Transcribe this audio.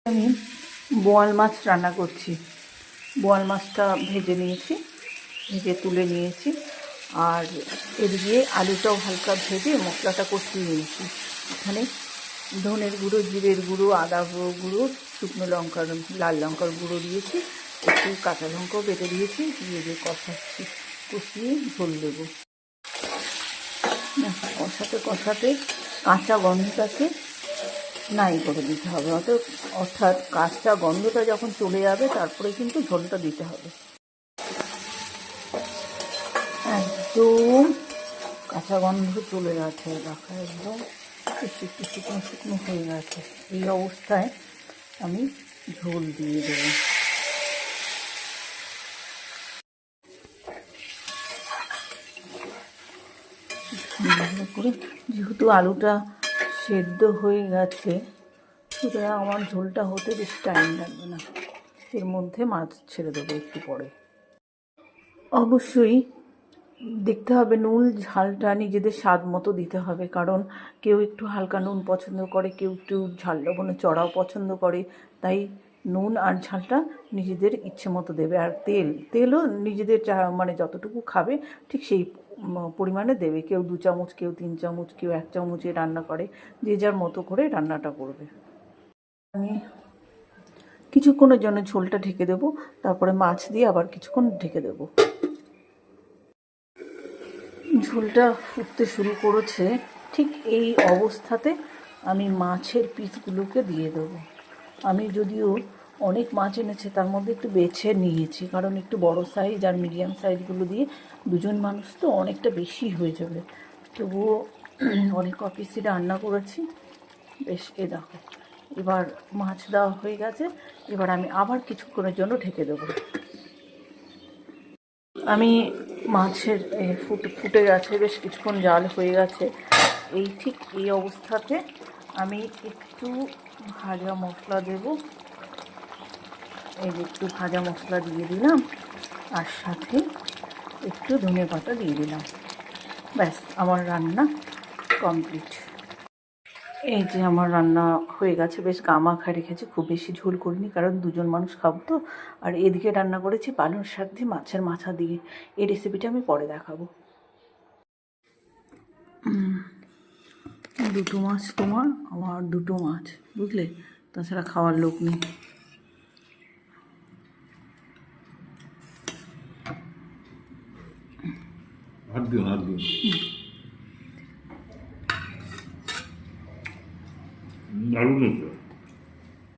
আমি বোয়াল মাছ রান্না করছি। বোয়াল মাছটা ভেজে নিয়েছি, ভেজে তুলে নিয়েছি, আর এদিকে আলুটাও হালকা ভেজে মশলাটা কষিয়ে নিয়েছি। এখানে ধনের গুঁড়ো, জিরের গুঁড়ো, আদা গুঁড়ো, শুকনো লঙ্কার, লাল লঙ্কার গুঁড়ো দিয়েছি, একটু কাঁচা লঙ্কাও বেটে দিয়েছি, দিয়ে কষাচ্ছি, কষিয়ে ঝোল দেবো। কষাতে কষাতে কাঁচা গন্ধটাকে নাই করে দিতে হবে, অর্থাৎ কাঁচা গন্ধটা যখন চলে যাবে তারপরে কিন্তু ঝোলটা দিতে হবে। একদম কাঁচা গন্ধ চলে গেছে, রাখা একদম একটু শুকনো শুকনো হয়ে গেছে। এই অবস্থায় আমি ঝোল দিয়ে দেবো। ভালো করে, যেহেতু আলুটা সেদ্ধ হয়ে গেছে, সুতরাং আমার ঝোলটা হতে বেশি টাইম লাগবে না। এর মধ্যে মাছ ছেড়ে দেবো একটু পরে। অবশ্যই দেখতে হবে নুন ঝালটা নিজেদের স্বাদ মতো দিতে হবে, কারণ কেউ একটু হালকা নুন পছন্দ করে, কেউ একটু ঝাল লবণে চড়াও পছন্দ করে। তাই নুন আর ঝালটা নিজেদের ইচ্ছে মতো দেবে। আর তেলও নিজেদের মানে যতটুকু খাবে ঠিক সেই পরিমাণে দেবে। কেউ 2 চামচ, কেউ 3 চামচ, কেউ 1 চামচে রান্না করে, যে যার মতো করে রান্নাটা করবে। আমি কিছুক্ষণের জন্য ঝোলটা ঢেকে দেবো, তারপরে মাছ দিয়ে আবার কিছুক্ষণ ঢেকে দেবো। ঝোলটা ফুটতে শুরু করেছে, ঠিক এই অবস্থাতে আমি মাছের পিসগুলোকে দিয়ে দেবো। আমি যদিও অনেক মাছ এনেছে, তার মধ্যে একটু বেছে নিয়েছি, কারণ একটু বড় সাইজ আর মিডিয়াম সাইজগুলো দিয়ে 2 জন মানুষ তো অনেকটা বেশি হয়ে যাবে। তবুও অনেক পিসই রান্না করেছি। বেশ, দেখো এবার মাছ দেওয়া হয়ে গেছে। এবার আমি আবার কিছুক্ষণের জন্য ঢেকে দেবো। আমি মাছের ফুটে গেছে, বেশ কিছুক্ষণ জাল হয়ে গেছে। ঠিক এই অবস্থাতে আমি একটু ভাজা মশলা দেব। একটু ভাজা মশলা দিয়ে দিলাম, আর সাথে একটু ধনেপাতা দিয়ে দিলাম। ব্যাস, আমার রান্না কমপ্লিট। এই যে আমার রান্না হয়ে গেছে, বেশ গামাখা রেখেছি, খুব বেশি ঝোল করিনি, কারণ 2 জন মানুষ খাবো তো। আর এদিকে রান্না করেছি পালং শাক দিয়ে মাছের মাথা দিয়ে। এই রেসিপিটা আমি পরে দেখাবো। 2 মাছ তোমার, আমার 2 মাছ, বুঝলে, তাছাড়া খাওয়ার লোক নেই। দারুণ হয়েছে।